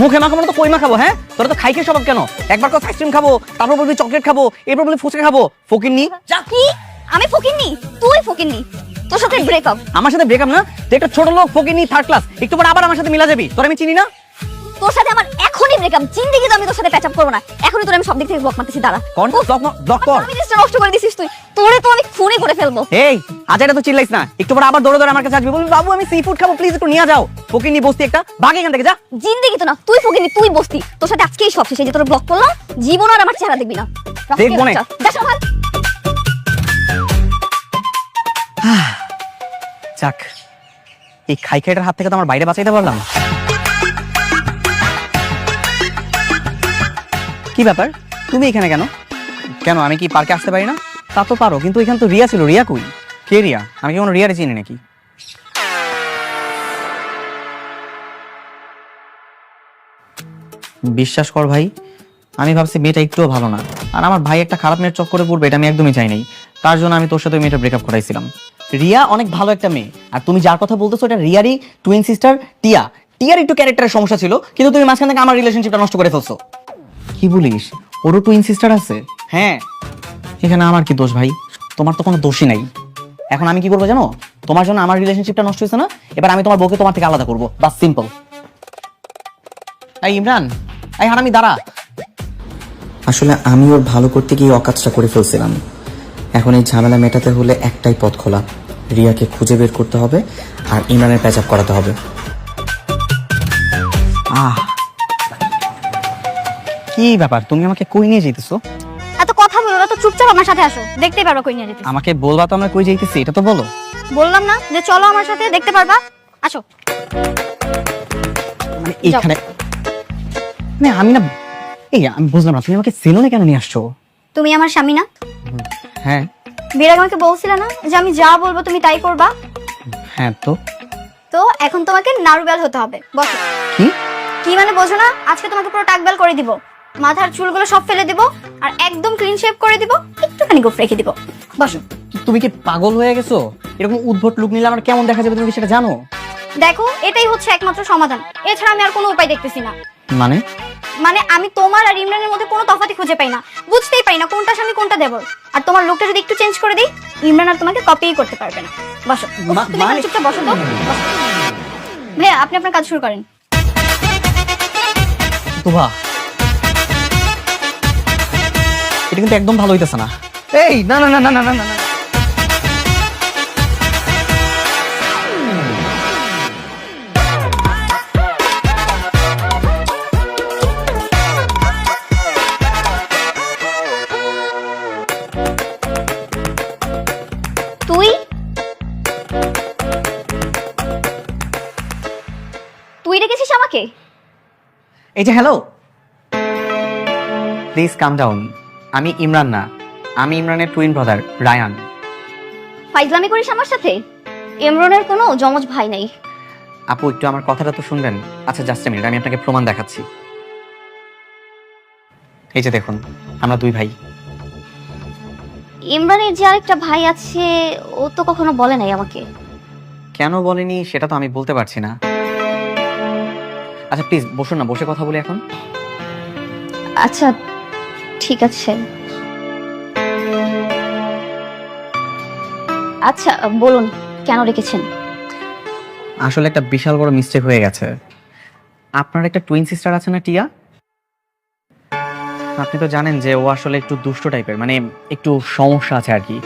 [SPEAKER 5] মুখে মাখাবো না তো কই মাখাবো? হ্যাঁ, তোরা তো খাই খেয়ে স্বভাব কেন? একবার কথা আইসক্রিম খাবো, তারপর বলবি চকলেট খাবো, এরপর বলবি ফুচকা খাবো। ফকিন্নি।
[SPEAKER 2] কি? আমি ফকিন্নি? তুই ফকিন্নি? তোর সাথে ব্রেকআপ?
[SPEAKER 5] আমার সাথে ব্রেকআপ না, তুই একটা ছোট লোক, ফকিন্নি, থার্ড ক্লাস। একটু পর আবার আমার সাথে মিলা যাবি। তোর আমি চিনি না।
[SPEAKER 2] তোর সাথে আমার এখনই ব্রেকআপ। জিন্দেগি তো আমি তোর সাথে প্যাচ আপ করব না। এখনই তোর আমি সব দিক থেকে ব্লক মারতেছি। দাঁড়া।
[SPEAKER 5] কোন ব্লক কর।
[SPEAKER 2] আমি জিনিসটা নষ্ট করে দিছিস তুই। তোরে তো আমি খুনই করে ফেলবো।
[SPEAKER 5] এই আজ এটা তো চিল্লাইস না। একটু পর আবার দৌড়ে দৌড়ে আমার কাছে আসবি, বলবি বাবু আমি সি ফুড খাবো, প্লিজ একটু নিয়ে যাও। ফকিন্নি বসতি একটা, ভাগ এখান থেকে যা।
[SPEAKER 2] জিন্দেগি তো না, তুই ফকিন্নি, তুই বস্তি। তোর সাথে আজকেই সব শেষ। এই যে তোর ব্লক করলাম, জীবন আর আমার চেহারা দেখবি না।
[SPEAKER 5] দেখবো না।
[SPEAKER 2] যা সকাল।
[SPEAKER 5] যাক, এই খাই খাইটার হাত থেকে তো আমার বাইরে বাঁচাইতে পারলাম। কি ব্যাপার, তুমি এখানে কেন? কেন, আমি কি পার্কে আসতে পারি না? তা তো পারো, কিন্তু এখানে তো রিয়া ছিল। রিয়া কই? কে রিয়া? আমি কি কোনো রিয়ারে চিনি নাকি? বিশ্বাস কর ভাই, আমি ভাবছি মেয়েটা একটুও ভালো না, আর আমার ভাই একটা খারাপ মেয়ের চক্করে পড়বে এটা আমি একদমই চাই নাই। তার জন্য আমি তোর সাথে মেয়েটা ব্রেকআপ করাইছিলাম। রিয়া অনেক ভালো একটা মেয়ে, আর তুমি যার কথা বলতেছো এটা রিয়ারই টুইন সিস্টার টিয়া। টিয়ার একটু ক্যারেক্টারের সমস্যা ছিল, কিন্তু তুমি মাঝখান থেকে আমার রিলেশনশিপটা নষ্ট করে ফেলছো। কি বলিস? ওরও টুইন সিস্টার আছে? হ্যাঁ। এখানে আমার কি দোষ ভাই? তোমার তো কোনো দোষই নাই। এখন আমি কি করবো জানো? তোমার জন্য আমার রিলেশনশিপটা নষ্ট হয়েছে না, এবার আমি তোমার বউকে তোমার থেকে আলাদা করবো, বাস সিম্পল। এই ইমরান, এই হারামি দাঁড়া।
[SPEAKER 6] আসলে আমি ওর ভালো করতে গিয়ে অকাজটা করে ফেলছিলাম। এখন এই ঝামেলা মেটাতে হলে একটাই পথ খোলা, রিয়াকে খুঁজে বের করতে হবে আর ইমরানের প্যাচ আপ করাতে হবে।
[SPEAKER 5] কি ব্যাপার, তুমি আমাকে কই নিয়ে যেতেছো?
[SPEAKER 2] এত কথা বলো না তো, চুপচাপ আমার সাথে আসো। দেখতেই পারবা কই নিয়ে যেতেছি।
[SPEAKER 5] আমাকে বলবা তো আমরা কই যাইতেছি, এটা তো বলো।
[SPEAKER 2] বললাম না যে চলো আমার সাথে, দেখতে পারবা। আসো।
[SPEAKER 5] মানে এইখানে মানে আমি না, এই আমি বুঝলাম না, তুমি আমাকে সেলুনে কেন নিয়ে আসছো?
[SPEAKER 2] তুমি আমার স্বামী না?
[SPEAKER 5] হ্যাঁ।
[SPEAKER 2] বিয়ের আগে আমাকে বলছিলে না যে আমি যা বলবো তুমি তাই করবা?
[SPEAKER 5] হ্যাঁ তো
[SPEAKER 2] তো এখন তোমাকে নারুবেল হতে হবে। বসো।
[SPEAKER 5] কি?
[SPEAKER 2] কি মানে বোঝো না? আজকে তোমাকে পুরো টাকবেল করে দিব, মাথার চুলগুলো সব ফেলে দিব, আর একদম ক্লিন শেভ করে দিব, একটুখানি গোফ রেখে দিব। বসো।
[SPEAKER 5] তুমি কি পাগল হয়ে গেছো? এরকম উদ্ভট লুক নিলে আমার কেমন দেখা যাবে তুমি কি সেটা জানো?
[SPEAKER 2] দেখো, এটাই হচ্ছে একমাত্র সমাধান। এছাড়া আমি আর কোনো উপায় দেখতেছি না।
[SPEAKER 5] মানে
[SPEAKER 2] আমি তোমার আর ইমরানের মধ্যে কোনো তফাৎই খুঁজে পাই না, বুঝতেই পাই না কোনটা স্বামী কোনটা দেবর। আর তোমার লোকটা যদি একটু চেঞ্জ করে দিই, ইমরান আর তোমাকে কপিই করতে পারবে না। বসো। তুমি এখানে চুপচাপ বসো তো। বসো। ভাইয়া, আপনি আপনার কাজ শুরু করেন।
[SPEAKER 5] তোবা, এটা কিন্তু একদম ভালো হইতেছে না।
[SPEAKER 1] এই না না না না না না না না।
[SPEAKER 2] তুই তুই রেখেছিস আমাকে?
[SPEAKER 5] এই যে হ্যালো, প্লিজ কাম ডাউন। আমি ইমরান না, আমি ইমরানের টুইন ব্রাদার রায়ান।
[SPEAKER 2] ফাইজলামি করিস আমার সাথে? ইমরানের কোনো জমজ ভাই নাই।
[SPEAKER 5] আপু একটু আমার কথাটা তো শুনবেন। আচ্ছা জাস্ট মিনিট, আমি আপনাকে প্রমাণ দেখাচ্ছি। এই যে দেখুন, আমরা দুই ভাই।
[SPEAKER 2] ইমরানের যে আরেকটা ভাই আছে, ও তো কখনো বলে নাই আমাকে।
[SPEAKER 5] কেন বলেনি সেটা তো আমি বলতে পারছি না। আচ্ছা প্লিজ বসুন না, বসে কথা বলি এখন।
[SPEAKER 2] আচ্ছা ঠিক আছে। আচ্ছা বলুন, কেন রেখেছেন?
[SPEAKER 5] আসলে একটা বিশাল বড় মিস্টেক হয়ে গেছে। আপনার একটা টুইন সিস্টার আছে না, টিয়া? আপনি তো জানেন যে ও আসলে একটু দুষ্ট টাইপের, মানে একটু সমস্যা আছে আর কি।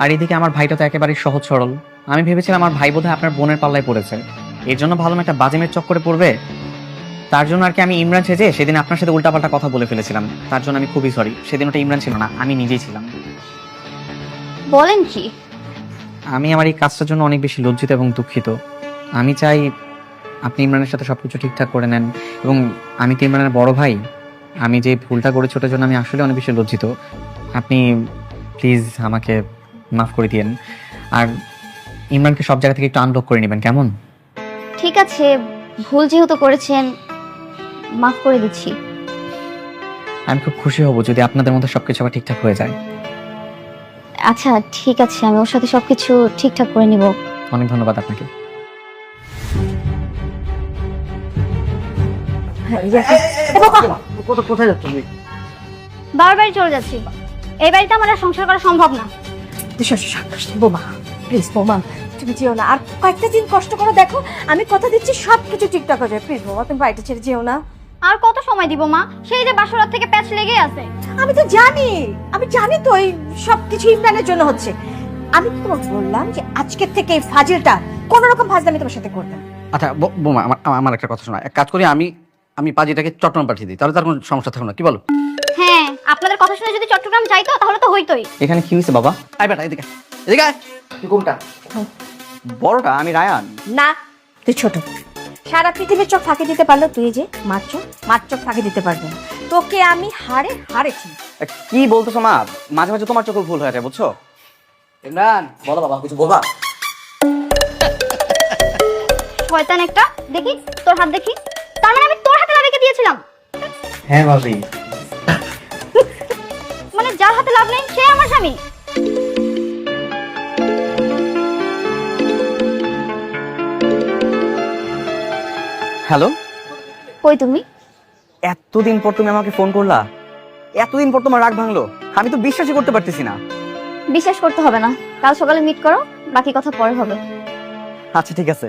[SPEAKER 5] আর এদিকে আমার ভাইটা তো একেবারেই সহজ সরল। আমি ভেবেছিলাম আমার ভাই বোধহয় আপনার বোনের পাল্লায় পড়েছে, এর জন্য ভালো একটা বাজেমের চক্করে পড়বে। তার জন্য আর কি আমি ইমরান সেজে সেদিন আপনার সাথে উল্টাপাল্টা কথা বলে ফেলেছিলাম। তার জন্য আমি খুবই সরি। সেদিন ওটা ইমরান ছিল না, আমি নিজেই ছিলাম।
[SPEAKER 2] বলেন কি?
[SPEAKER 5] আমি আমার এই কাজটার জন্য অনেক বেশি লজ্জিত এবং দুঃখিত। আমি চাই আপনি ইমরানের সাথে সবকিছু ঠিকঠাক করে নেন, এবং আমি তো ইমরানের বড় ভাই। আমি যে ভুলটা করেছি ওটার জন্য আমি আসলে অনেক বেশি লজ্জিত। আপনি প্লিজ আমাকে মাফ করে দিয়েন, আর ইমরানকে সব জায়গা থেকে একটু আনব্লক করে নেবেন, কেমন?
[SPEAKER 2] ঠিক আছে, ভুল যেহেতু করেছেন মাফ করে দিচ্ছি।
[SPEAKER 5] আমি খুব খুশি হব যদি আপনাদের মধ্যে সবকিছু আবার ঠিকঠাক হয়ে যায়।
[SPEAKER 2] আচ্ছা ঠিক আছে, আমি ওর সাথে সবকিছু ঠিকঠাক করে নিব।
[SPEAKER 5] অনেক ধন্যবাদ আপনাকে।
[SPEAKER 1] কোথায় যাচ্ছ তুমি?
[SPEAKER 2] বাবার বাড়ি চলে যাচ্ছি। এই বাড়িতে আমার আর সংসার করা সম্ভব না।
[SPEAKER 3] বোমা প্লিজ বোমা, তুমি যেও না, আর কয়েকটা দিন কষ্ট করো, দেখো আমি কথা দিচ্ছি সব কিছু ঠিকঠাক হয়ে যাবে। প্লিজ বোমা, তুমি বাড়িটা ছেড়ে যেও না।
[SPEAKER 2] আর কত সময় দিব মা? সেই যে বাসরাত থেকে প্যাচ লেগে আছে।
[SPEAKER 3] আমি তো জানি তো এই সব কিছু ইমরানের জন্য হচ্ছে। আমি তো তোমাকে বললাম যে আজকের থেকে এই ফাজিলটা কোন রকম ফাজলামি তোমার সাথে করবে না।
[SPEAKER 4] আচ্ছা বোমা, আমার একটা কথা শোনা, এক কাজ করি, আমি পাজিটাকে চট্টগ্রাম পাঠিয়ে দিই, তাহলে তার কোনো সমস্যা থাকবে না, কি বলো?
[SPEAKER 2] হ্যাঁ, আপনাদের কথা শুনে যদি চট্টগ্রাম যাইতো তাহলে তো হইতোই।
[SPEAKER 5] এখানে কি হয়েছে বাবা?
[SPEAKER 4] আয় বেটা, এদিকে এদিকে আয়। তুই কোনটা?
[SPEAKER 5] বড়টা, আমি রায়ান।
[SPEAKER 3] না, তুই ছোট। সারা পৃথিবীর চোখ ফাঁকি দিতে পারলো, তুই যে মার চোখ ফাঁকি দিতে পারবে না। তোকে আমি হারেছি।
[SPEAKER 5] কি বলতেছো মা? মাঝে মাঝে তোমার চোখে ভুল হয়ে যায়, বুঝছো?
[SPEAKER 4] ইমরান,
[SPEAKER 5] বলো বাবা, কিছু বলবা?
[SPEAKER 2] শয়তান একটা, দেখি তোর হাত দেখি। তার মানে আমি তোর হাতে লাভ রেখে দিয়েছিলাম?
[SPEAKER 5] হ্যাঁ ভাবি।
[SPEAKER 2] মানে যার হাতে লাভ নেই সে আমার স্বামী?
[SPEAKER 5] হ্যালো,
[SPEAKER 2] কই তুমি?
[SPEAKER 5] এতদিন পর তুমি আমাকে ফোন করলা, এতদিন পর তোমার রাগ ভাঙলো, আমি তো বিশ্বাসই করতে পারতেছি না।
[SPEAKER 2] বিশ্বাস করতে হবে না, কাল সকালে মিট করো, বাকি কথা পরে হবে।
[SPEAKER 5] আচ্ছা ঠিক আছে,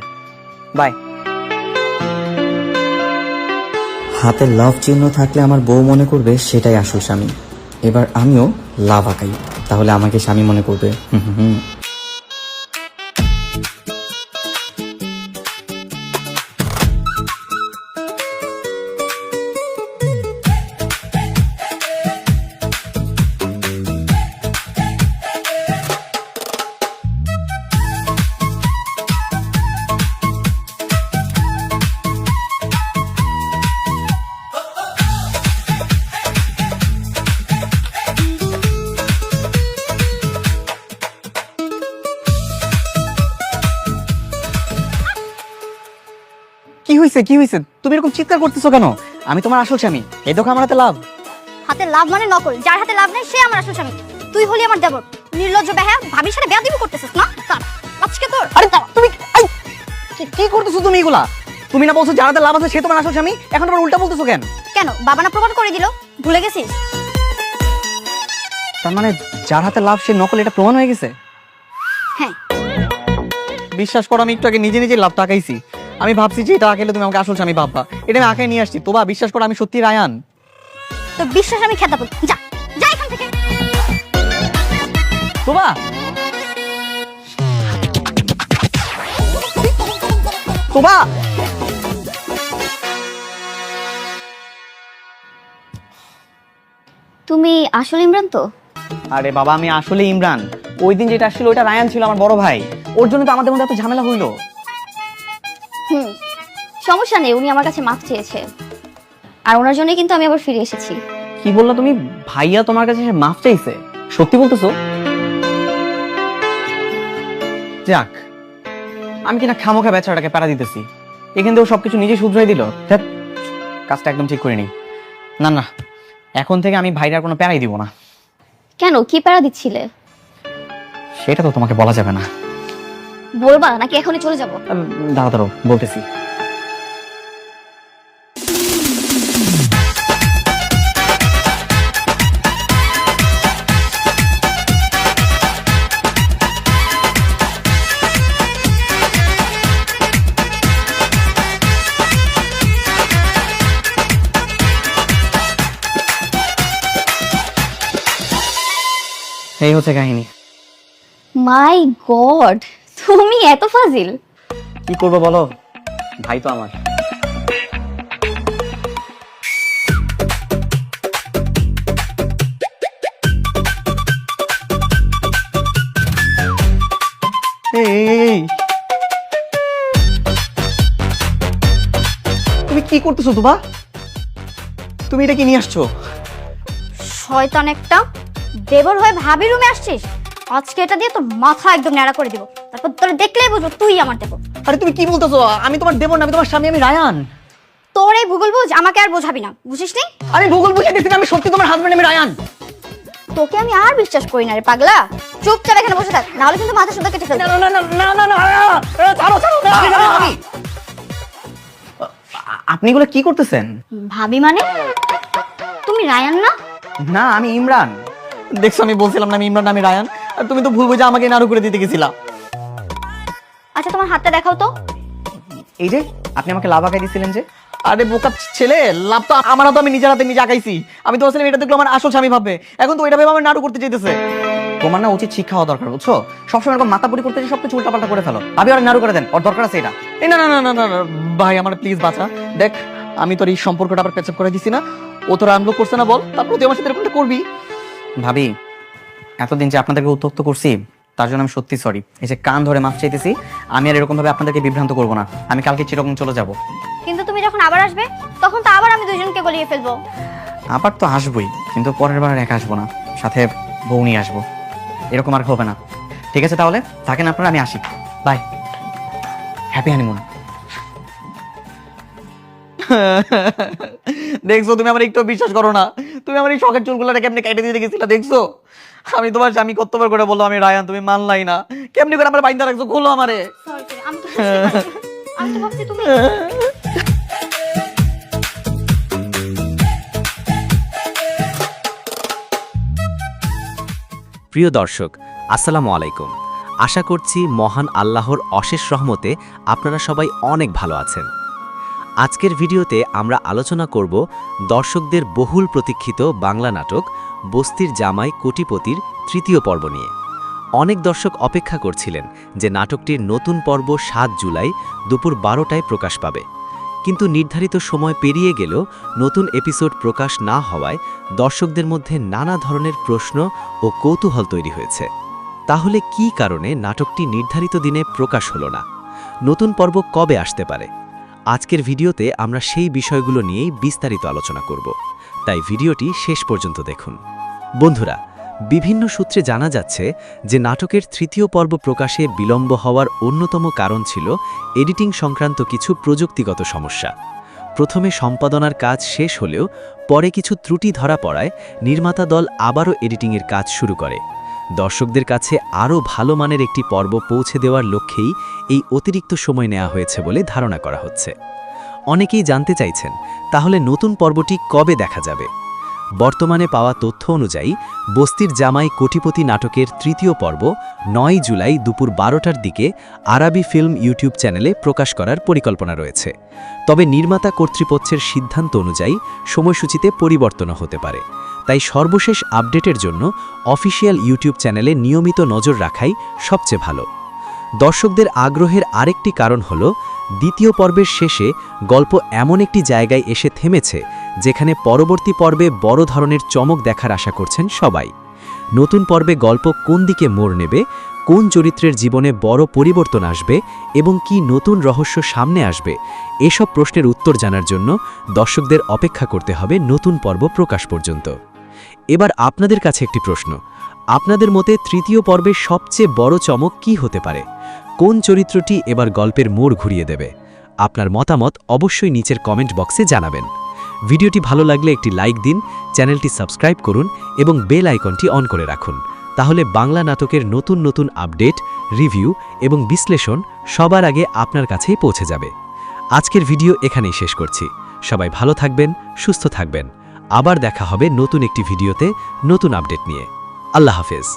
[SPEAKER 5] বাই।
[SPEAKER 6] হাতে লাভ চিহ্ন থাকলে আমার বউ মনে করবে সেটাই আসল স্বামী। এবার আমিও লাভ আঁকাই, তাহলে আমাকে স্বামী মনে করবে।
[SPEAKER 5] কি হয়েছে? তুমি এরকম চিৎকার করতেছো কেন? আমি তোমার আসল স্বামী, এই দেখো আমার হাতে লাভ।
[SPEAKER 2] হাতে লাভ মানে নকল, যার হাতে লাভ নেই সে আমার আসল স্বামী। তুই হলি আমার দেবর, নির্লজ্জ বেহায়া, ভাবির সাথে বেয়াদবি করতেছিস না? তার আজকে তোর।
[SPEAKER 5] আরে তুমি কি করতেছো তুমি এগুলা? তুমি না বলছো যার হাতে লাভ আছে সে তোমার আসল স্বামী, এখন আবার উল্টা বলতেছো কেন?
[SPEAKER 2] কেন বাবা না প্রমাণ করে দিল? ভুলে গেছিস?
[SPEAKER 5] তার মানে যার হাতে লাভ সে নকল, এটা প্রমাণ হয়ে গেছে?
[SPEAKER 2] হ্যাঁ।
[SPEAKER 5] বিশ্বাস করো, আমি একটু আগে নিজে নিজে লাভ তাকাইছি। আমি ভাবছি যে এটা আঁকাইলে তুমি আমাকে আসল স্বামী ভাববা, এটা আমি আঁকাই নিয়ে আসছি। তোবা বিশ্বাস করো, আমি সত্যি রায়ান।
[SPEAKER 2] তোর বিশ্বাস আমি খেতে বল, যা যা এখান থেকে।
[SPEAKER 5] তোবা, তোবা,
[SPEAKER 2] তুমি আসল ইমরান তো?
[SPEAKER 5] আরে বাবা, আমি আসলে ইমরান। ওই দিন যেটা আসছিল ওইটা রায়ান ছিল, আমার বড় ভাই। ওর জন্য তো আমাদের মধ্যে এত ঝামেলা হইলো।
[SPEAKER 2] সমস্যা নেই, উনি আমার কাছে মাফ চেয়েছে, আর ওনার জন্যই কিন্তু আমি আবার ফিরে এসেছি।
[SPEAKER 5] কি বললা তুমি? ভাইয়া তোমার কাছে এসে মাফ চাইছে? সত্যি বলতেছো? যাক, আমি কিনা খামোখা বেচারাটাকে প্যারা দিতেছি, এখান থেকেও সবকিছু নিজে শুধরাই দিল। ধ্যাৎ, কাজটা একদম ঠিক করিনি। না না, এখন থেকে আমি ভাইরার কোনো প্যারাই দিব না।
[SPEAKER 2] কেন, কি প্যারা দিচ্ছিলে?
[SPEAKER 5] সেটা তো তোমাকে বলা যাবে না।
[SPEAKER 2] বলবা নাকি এখনই চলে যাব?
[SPEAKER 5] দাঁড়া দাঁড়ো, বলতেছি। এই হচ্ছে কাহিনী।
[SPEAKER 2] মাই গড, তুমি এত ফাজিল!
[SPEAKER 5] কি করবো বলো, ভাই তো আমার। এই তুমি কি করতেছো তোবা? তুমি এটা কি নিয়ে আসছো?
[SPEAKER 2] শয়তান একটা, দেবর হয়ে ভাবি রুমে আসছিস? আজকে এটা দিয়ে তোর মাথা একদম ন্যাড়া করে দিব, তারপর তোর দেখলেই বুঝবো তুই আমার দেবর।
[SPEAKER 5] আরে তুমি কি বলতেছো? আমি তোমার দেবর না, আমি তোমার স্বামী, আমি রায়ান।
[SPEAKER 2] তোর এই ভূগোল বুঝ আমাকে আর বোঝাবি না, বুঝিস নি?
[SPEAKER 5] আমি ভূগোল বুঝে দিচ্ছি না, আমি সত্যি তোমার হাজবেন্ড, আমি রায়ান।
[SPEAKER 2] তোকে আমি আর বিশ্বাস করি না রে পাগলা। চুপচাপ এখানে বসে থাক, নাহলে কিন্তু মাথা সুদ্ধা কেটে ফেলবো।
[SPEAKER 5] আপনি এগুলো কি করতেছেন?
[SPEAKER 2] ভাবি মানে? তুমি রায়ান না?
[SPEAKER 5] না, আমি ইমরান। দেখছো, আমি বলছিলাম না আমি ইমরান, আমি রায়ান। আর তুমি তো ভুল বুঝে আমাকে নাড়ু করে দিতে গেছিলা।
[SPEAKER 2] আচ্ছা তোমার হাতটা দেখাও তো।
[SPEAKER 5] এই যে আপনি আমাকে লাভ আঁকাই দিছিলেন যে। আরে বোকা ছেলে, লাভ তো আমার হাতে, আমি নিজের হাতে নিজে আঁকাইছি। আমি তো আসলে এটা দেখলো আমার আসল স্বামী ভাববে, এখন তো এটা ভেবে আমার নাড়ু করতে চাইতেছে। তোমার না উচিত শিক্ষা হওয়া দরকার, বুঝছো? সবসময় এরকম মাথাপুরি করতে যে সবকিছু উল্টাপাল্টা করে ফেলো। ভাবি আর নাড়ু করে দেন, ওর দরকার আছে এটা। এই না না না না না না, ভাই আমার প্লিজ বাঁচা। দেখ, আমি তোর এই সম্পর্কটা আবার প্যাচআপ করে দিছি না, ও তোর আনব্লক করছে না বল, তারপর তুই আমার সাথে এরকমটা করবি। ভাবি, এতদিন যে আপনাদেরকে উত্তক্ত করছি তার জন্য আমি সত্যি সরি। এই যে কান ধরে মাফ চাইতেছি, আমি আর এরকম ভাবে আপনাদেরকে বিভ্রান্ত করবো না। আমি কালকে চিরকম চলে যাব।
[SPEAKER 2] কিন্তু তুমি যখন আবার আসবে তখন তো আবার আমি দুইজনকে গলিয়ে ফেলবো।
[SPEAKER 5] আবার তো আসবোই, কিন্তু পরের বার আর একা আসবো না, সাথে বউ নিয়ে আসবো। এরকম আর হবে না। ঠিক আছে তাহলে থাকেন আপনারা, আমি আসি। Bye, happy honeymoon. দেখছো, তুমি আমার একটু বিশ্বাস করো না। তুমি আমার এই শখের চুলগুলোটা কেমনি কেটে দিতে গেছিলা, দেখছো? আমি তোমার স্বামী কতবার করে বললো আমি রায়ান, তুমি মানলাই না। কেমনি করে আমার বাইন্দা রাখছো, খোলো আমারে।
[SPEAKER 2] সরি আমি তো বুঝতে পারছি। আমি তো ভাবছি তুমি
[SPEAKER 7] প্রিয় দর্শক, আসসালামু আলাইকুম। আশা করছি মহান আল্লাহর অশেষ রহমতে আপনারা সবাই অনেক ভালো আছেন। আজকের ভিডিওতে আমরা আলোচনা করব দর্শকদের বহুল প্রতীক্ষিত বাংলা নাটক বস্তির জামাই কোটিপতির তৃতীয় পর্ব নিয়ে। অনেক দর্শক অপেক্ষা করছিলেন যে নাটকটির নতুন পর্ব ৭ জুলাই দুপুর ১২টায় প্রকাশ পাবে, কিন্তু নির্ধারিত সময় পেরিয়ে গেলেও নতুন এপিসোড প্রকাশ না হওয়ায় দর্শকদের মধ্যে নানা ধরনের প্রশ্ন ও কৌতূহল তৈরি হয়েছে। তাহলে কী কারণে নাটকটি নির্ধারিত দিনে প্রকাশ হলো না? নতুন পর্ব কবে আসতে পারে? আজকের ভিডিওতে আমরা সেই বিষয়গুলো নিয়েই বিস্তারিত আলোচনা করব, তাই ভিডিওটি শেষ পর্যন্ত দেখুন। বন্ধুরা, বিভিন্ন সূত্রে জানা যাচ্ছে যে নাটকের তৃতীয় পর্ব প্রকাশে বিলম্ব হওয়ার অন্যতম কারণ ছিল এডিটিং সংক্রান্ত কিছু প্রযুক্তিগত সমস্যা। প্রথমে সম্পাদনার কাজ শেষ হলেও পরে কিছু ত্রুটি ধরা পড়ায় নির্মাতা দল আবারও এডিটিংয়ের কাজ শুরু করে। দর্শকদের কাছে আরও ভালো মানের একটি পর্ব পৌঁছে দেওয়ার লক্ষ্যেই এই অতিরিক্ত সময় নেওয়া হয়েছে বলে ধারণা করা হচ্ছে। অনেকেই জানতে চাইছেন, তাহলে নতুন পর্বটি কবে দেখা যাবে? বর্তমানে পাওয়া তথ্য অনুযায়ী বস্তির জামাই কোটিপতি নাটকের তৃতীয় পর্ব ৯ জুলাই দুপুর ১২টার দিকে আরাবি ফিল্ম ইউটিউব চ্যানেলে প্রকাশ করার পরিকল্পনা রয়েছে। তবে নির্মাতা কর্তৃপক্ষের সিদ্ধান্ত অনুযায়ী সময়সূচিতে পরিবর্তনও হতে পারে। তাই সর্বশেষ আপডেটের জন্য অফিসিয়াল ইউটিউব চ্যানেলে নিয়মিত নজর রাখাই সবচেয়ে ভালো। দর্শকদের আগ্রহের আরেকটি কারণ হল দ্বিতীয় পর্বের শেষে গল্প এমন একটি জায়গায় এসে থেমেছে যেখানে পরবর্তী পর্বে বড় ধরনের চমক দেখার আশা করছেন সবাই। নতুন পর্বে গল্প কোন দিকে মোড় নেবে, কোন চরিত্রের জীবনে বড় পরিবর্তন আসবে এবং কি নতুন রহস্য সামনে আসবে, এসব প্রশ্নের উত্তর জানার জন্য দর্শকদের অপেক্ষা করতে হবে নতুন পর্ব প্রকাশ পর্যন্ত। এবার আপনাদের কাছে একটি প্রশ্ন, আপনাদের মতে তৃতীয় পর্বের সবচেয়ে বড় চমক কি হতে পারে? কোন চরিত্রটি এবার গল্পের মোড় ঘুরিয়ে দেবে? আপনার মতামত অবশ্যই নিচের কমেন্ট বক্সে জানাবেন। ভিডিওটি ভালো লাগলে একটি লাইক দিন, চ্যানেলটি সাবস্ক্রাইব করুন এবং বেল আইকনটি অন করে রাখুন। তাহলে বাংলা নাটকের নতুন নতুন আপডেট, রিভিউ এবং বিশ্লেষণ সবার আগে আপনার কাছেই পৌঁছে যাবে। আজকের ভিডিও এখানেই শেষ করছি। সবাই ভালো থাকবেন, সুস্থ থাকবেন। আবার দেখা হবে নতুন একটি ভিডিওতে নতুন আপডেট নিয়ে। আল্লাহ হাফেজ।